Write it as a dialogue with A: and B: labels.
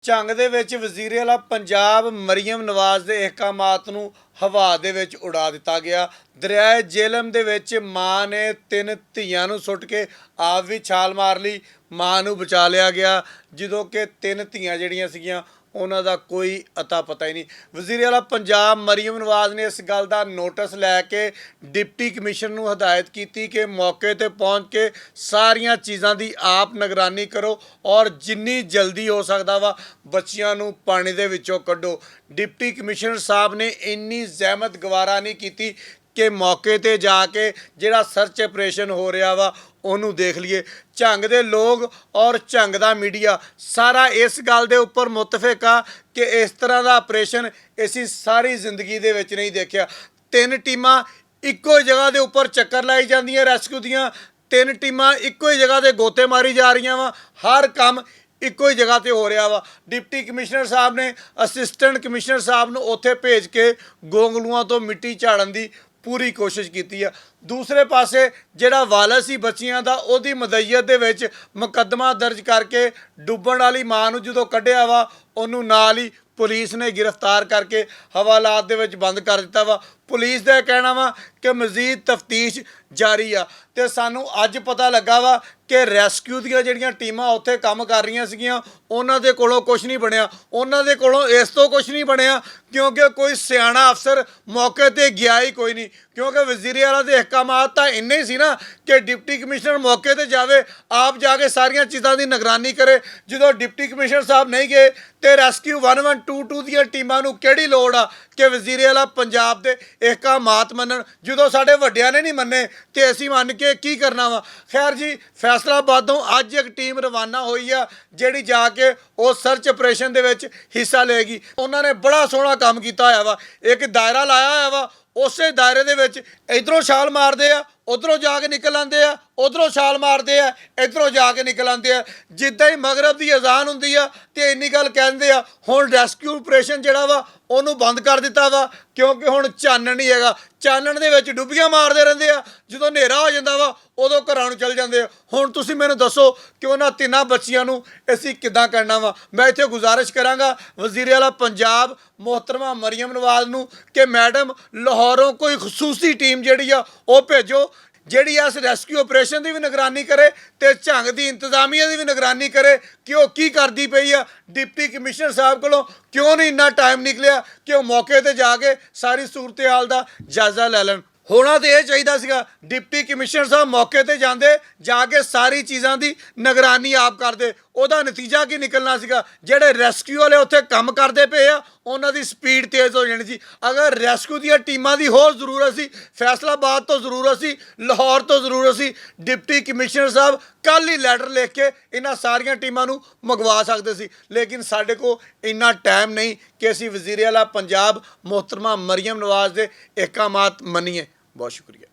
A: ਝੰਗ ਦੇ ਵਿੱਚ ਵਜ਼ੀਰ ਆਲਾ ਪੰਜਾਬ ਮਰੀਮ ਨਵਾਜ਼ ਦੇ ਅਹਿਕਾਮਾਤ ਨੂੰ ਹਵਾ ਦੇ ਵਿੱਚ ਉਡਾ ਦਿੱਤਾ ਗਿਆ। ਦਰਿਆਏ ਜੇਹਲਮ ਦੇ ਵਿੱਚ ਮਾਂ ਨੇ 3 ਧੀਆਂ ਨੂੰ ਸੁੱਟ ਕੇ ਆਪ ਵੀ ਛਾਲ ਮਾਰ ਲਈ। ਮਾਂ ਨੂੰ ਬਚਾ ਲਿਆ ਗਿਆ, ਜਦੋਂ ਕਿ 3 ਧੀਆਂ ਜਿਹੜੀਆਂ ਸੀਗੀਆਂ ਉਹਨਾਂ ਦਾ ਕੋਈ ਅਤਾ ਪਤਾ ਹੀ ਨਹੀਂ। ਵਜ਼ੀਰ ਆਲਾ ਪੰਜਾਬ ਮਰੀਮ ਨਵਾਜ਼ ਨੇ ਇਸ ਗੱਲ ਦਾ ਨੋਟਿਸ ਲੈ ਕੇ ਡਿਪਟੀ ਕਮਿਸ਼ਨ ਨੂੰ ਹਦਾਇਤ ਕੀਤੀ ਕਿ ਮੌਕੇ ਤੇ ਪਹੁੰਚ ਕੇ ਸਾਰੀਆਂ ਚੀਜ਼ਾਂ ਦੀ ਆਪ ਨਿਗਰਾਨੀ ਕਰੋ ਔਰ ਜਿੰਨੀ ਜਲਦੀ ਹੋ ਸਕਦਾ ਵਾ ਬੱਚਿਆਂ ਨੂੰ ਪਾਣੀ ਦੇ ਵਿੱਚੋਂ ਕੱਢੋ। ਡਿਪਟੀ ਕਮਿਸ਼ਨਰ ਸਾਹਿਬ ਨੇ ਇੰਨੀ ਜ਼ਹਿਮਤ ਗਵਾਰਾ ਨਹੀਂ ਕੀਤੀ ਕਿ ਮੌਕੇ ਤੇ ਜਾ ਕੇ ਜਿਹੜਾ ਸਰਚ ਆਪਰੇਸ਼ਨ ਹੋ ਰਿਹਾ ਵਾ ਉਹਨੂੰ ਦੇਖ ਲਈਏ। ਝੰਗ ਦੇ ਲੋਕ ਔਰ ਝੰਗ ਦਾ ਮੀਡੀਆ ਸਾਰਾ ਇਸ ਗੱਲ ਦੇ ਉੱਪਰ ਮੁਤਫਿਕ ਆ ਕਿ ਇਸ ਤਰ੍ਹਾਂ ਦਾ ਆਪਰੇਸ਼ਨ ਅਸੀਂ ਸਾਰੀ ਜ਼ਿੰਦਗੀ ਦੇ ਵਿੱਚ ਨਹੀਂ ਦੇਖਿਆ। 3 ਟੀਮਾਂ ਇੱਕੋ ਹੀ ਜਗ੍ਹਾ ਦੇ ਉੱਪਰ ਚੱਕਰ ਲਾਈ ਜਾਂਦੀਆਂ ਰੈਸਕਿਊ ਦੀਆਂ, 3 ਟੀਮਾਂ ਇੱਕੋ ਹੀ ਜਗ੍ਹਾ ਤੇ ਗੋਤੇ ਮਾਰੀ ਜਾ ਰਹੀਆਂ ਵਾ। ਹਰ ਕੰਮ ਇੱਕੋ ਹੀ ਜਗ੍ਹਾ ਤੇ ਹੋ ਰਿਹਾ ਵਾ। ਡਿਪਟੀ ਕਮਿਸ਼ਨਰ ਸਾਹਿਬ ਨੇ ਅਸਿਸਟੈਂਟ ਕਮਿਸ਼ਨਰ ਸਾਹਿਬ ਨੂੰ ਉੱਥੇ ਭੇਜ ਕੇ ਗੋਂਗਲੂਆਂ ਤੋਂ ਮਿੱਟੀ ਝਾੜਨ ਦੀ ਪੂਰੀ ਕੋਸ਼ਿਸ਼ ਕੀਤੀ ਆ। ਦੂਸਰੇ ਪਾਸੇ ਜਿਹੜਾ ਵਾਲਸ ਸੀ ਬੱਚੀਆਂ ਦਾ, ਉਹਦੀ ਮਦਈਅਤ ਦੇ ਵਿੱਚ ਮੁਕੱਦਮਾ ਦਰਜ ਕਰਕੇ ਡੁੱਬਣ ਵਾਲੀ ਮਾਂ ਨੂੰ ਜਦੋਂ ਕੱਢਿਆ ਵਾ ਉਹਨੂੰ ਨਾਲ ਹੀ ਪੁਲਿਸ ਨੇ ਗ੍ਰਿਫਤਾਰ ਕਰਕੇ ਹਵਾਲਾਤ ਦੇ ਵਿੱਚ ਬੰਦ ਕਰ ਦਿੱਤਾ ਵਾ। ਪੁਲਿਸ ਦਾ ਕਹਿਣਾ ਵਾ ਕਿ ਮਜ਼ੀਦ ਤਫਤੀਸ਼ ਜਾਰੀ ਆ। ਤੇ ਸਾਨੂੰ ਅੱਜ ਪਤਾ ਲੱਗਾ ਵਾ ਕਿ ਰੈਸਕਿਊ ਦੀਆਂ ਜਿਹੜੀਆਂ ਟੀਮਾਂ ਉੱਥੇ ਕੰਮ ਕਰ ਰਹੀਆਂ ਸੀਗੀਆਂ ਉਹਨਾਂ ਦੇ ਕੋਲੋਂ ਕੁਝ ਨਹੀਂ ਬਣਿਆ। ਉਹਨਾਂ ਦੇ ਕੋਲੋਂ ਇਸ ਤੋਂ ਕੁਝ ਨਹੀਂ ਬਣਿਆ ਕਿਉਂਕਿ ਕੋਈ ਸਿਆਣਾ ਅਫਸਰ ਮੌਕੇ ਤੇ ਗਿਆ ਹੀ ਕੋਈ ਨਹੀਂ। ਕਿਉਂਕਿ ਵਜ਼ੀਰ ਆਲਾ ਦੇ ਅਹਿਕਾਮਾਤ ਤਾਂ ਇੰਨੇ ਹੀ ਸੀ ਨਾ ਕਿ ਡਿਪਟੀ ਕਮਿਸ਼ਨਰ ਮੌਕੇ ਤੇ ਜਾਵੇ, ਆਪ ਜਾ ਕੇ ਸਾਰੀਆਂ ਚੀਜ਼ਾਂ ਦੀ ਨਿਗਰਾਨੀ ਕਰੇ। ਜਦੋਂ ਡਿਪਟੀ ਕਮਿਸ਼ਨਰ ਸਾਹਿਬ ਨਹੀਂ ਗਏ ਤੇ ਰੈਸਕਿਊ 1122 ਦੀਆਂ ਟੀਮਾਂ ਨੂੰ ਕਿਹੜੀ ਲੋੜ ਆ ਕਿ ਵਜ਼ੀਰ ਆਲਾ ਪੰਜਾਬ ਦੇ ਅਹਿਕਾਮਾਤ ਮੰਨਣ, ਜਦੋਂ ਸਾਡੇ ਵੱਡਿਆਂ ਨੇ ਨਹੀਂ ਮੰਨੇ ਤੇ ਅਸੀਂ ਮੰਨ ਕੇ ਕੀ ਕਰਨਾ ਵਾ। ਖੈਰ ਜੀ, ਫੈਸਲਾਬਾਦੋਂ ਅੱਜ ਇੱਕ ਟੀਮ ਰਵਾਨਾ ਹੋਈ ਆ ਜਿਹੜੀ ਜਾ ਕੇ ਉਹ ਸਰਚ ਆਪਰੇਸ਼ਨ ਦੇ ਵਿੱਚ ਹਿੱਸਾ ਲਏਗੀ। ਉਹਨਾਂ ਨੇ ਬੜਾ ਸੋਹਣਾ ਕੰਮ ਕੀਤਾ ਹੋਇਆ ਵਾ, ਇੱਕ ਦਾਇਰਾ ਲਾਇਆ ਹੋਇਆ ਵਾ। ਉਸੇ ਦਾਇਰੇ ਦੇ ਵਿੱਚ ਇਧਰੋਂ ਛਾਲ ਮਾਰਦੇ ਆ, ਉਧਰੋਂ ਜਾ ਕੇ ਨਿਕਲ ਆਉਂਦੇ ਆ, ਉਧਰੋਂ ਛਾਲ ਮਾਰਦੇ ਆ, ਇਧਰੋਂ ਜਾ ਕੇ ਨਿਕਲ ਆਉਂਦੇ ਆ। ਜਿੱਦਾਂ ਹੀ ਮਗਰਬ ਦੀ ਅਜ਼ਾਨ ਹੁੰਦੀ ਆ ਤੇ ਇੰਨੀ ਗੱਲ ਕਹਿੰਦੇ ਆ ਹੁਣ ਰੈਸਕਿਊ ਆਪਰੇਸ਼ਨ ਜਿਹੜਾ ਵਾ ਉਹਨੂੰ ਬੰਦ ਕਰ ਦਿੱਤਾ ਵਾ ਕਿਉਂਕਿ ਹੁਣ ਚਾਨਣ ਨਹੀਂ ਹੈਗਾ। ਚਾਨਣ ਦੇ ਵਿੱਚ ਡੁੱਬੀਆਂ ਮਾਰਦੇ ਰਹਿੰਦੇ ਆ, ਜਦੋਂ ਹਨੇਰਾ ਹੋ ਜਾਂਦਾ ਵਾ ਉਦੋਂ ਘਰਾਂ ਨੂੰ ਚਲ ਜਾਂਦੇ ਆ। ਹੁਣ ਤੁਸੀਂ ਮੈਨੂੰ ਦੱਸੋ ਕਿ ਉਹਨਾਂ 3 ਬੱਚੀਆਂ ਨੂੰ ਅਸੀਂ ਕਿੱਦਾਂ ਕਰਨਾ ਵਾ। ਮੈਂ ਇੱਥੇ ਗੁਜ਼ਾਰਿਸ਼ ਕਰਾਂਗਾ ਵਜ਼ੀਰ ਆਲਾ ਪੰਜਾਬ ਮੁਹਤਰਮਾ ਮਰੀਮ ਨਵਾਜ਼ ਨੂੰ ਕਿ ਮੈਡਮ ਲਾਹੌਰੋਂ ਕੋਈ ਖਸੂਸੀ ਟੀਮ ਜਿਹੜੀ ਆ ਉਹ ਭੇਜੋ ਜਿਹੜੀ ਇਸ ਰੈਸਕਿਊ ਆਪਰੇਸ਼ਨ ਦੀ ਵੀ ਨਿਗਰਾਨੀ ਕਰੇ ਤੇ ਝੰਗ ਦੀ ਇੰਤਜ਼ਾਮੀਆ ਦੀ ਵੀ ਨਿਗਰਾਨੀ ਕਰੇ ਕਿ ਉਹ ਕੀ ਕਰਦੀ ਪਈ ਆ। ਡਿਪਟੀ ਕਮਿਸ਼ਨਰ ਸਾਹਿਬ ਕੋਲੋਂ ਕਿਉਂ ਨਹੀਂ ਇੰਨਾ ਟਾਈਮ ਨਿਕਲਿਆ ਕਿ ਉਹ ਮੌਕੇ ਤੇ ਜਾ ਕੇ ਸਾਰੀ ਸੂਰਤ ਹਾਲ ਦਾ ਜਾਇਜ਼ਾ ਲੈ ਲੈਣ। ਹੋਣਾ ਤੇ ਇਹ ਚਾਹੀਦਾ ਸੀਗਾ ਡਿਪਟੀ ਕਮਿਸ਼ਨਰ ਸਾਹਿਬ ਮੌਕੇ ਤੇ ਜਾਂਦੇ, ਜਾ ਕੇ ਸਾਰੀ ਚੀਜ਼ਾਂ ਦੀ ਨਿਗਰਾਨੀ ਆਪ ਕਰਦੇ। ਉਹਦਾ ਨਤੀਜਾ ਕੀ ਨਿਕਲਣਾ ਸੀਗਾ, ਜਿਹੜੇ ਰੈਸਕਿਊ ਵਾਲੇ ਉੱਥੇ ਕੰਮ ਕਰਦੇ ਪਏ ਆ ਉਹਨਾਂ ਦੀ ਸਪੀਡ ਤੇਜ਼ ਹੋ ਜਾਣੀ ਸੀ। ਅਗਰ ਰੈਸਕਿਊ ਦੀਆਂ ਟੀਮਾਂ ਦੀ ਹੋਰ ਜ਼ਰੂਰਤ ਸੀ, ਫੈਸਲਾਬਾਦ ਤੋਂ ਜ਼ਰੂਰਤ ਸੀ, ਲਾਹੌਰ ਤੋਂ ਜ਼ਰੂਰਤ ਸੀ, ਡਿਪਟੀ ਕਮਿਸ਼ਨਰ ਸਾਹਿਬ ਕੱਲ੍ਹ ਹੀ ਲੈਟਰ ਲਿਖ ਕੇ ਇਹਨਾਂ ਸਾਰੀਆਂ ਟੀਮਾਂ ਨੂੰ ਮੰਗਵਾ ਸਕਦੇ ਸੀ। ਲੇਕਿਨ ਸਾਡੇ ਕੋਲ ਇੰਨਾ ਟਾਈਮ ਨਹੀਂ ਕਿ ਅਸੀਂ ਵਜ਼ੀਰ ਆਲਾ ਪੰਜਾਬ ਮੁਹਤਰਮਾ ਮਰੀਮ ਨਵਾਜ਼ ਦੇ ਅਹਿਕਾਮਾਤ ਮੰਨੀਏ। ਬਹੁਤ ਸ਼ੁਕਰੀਆ।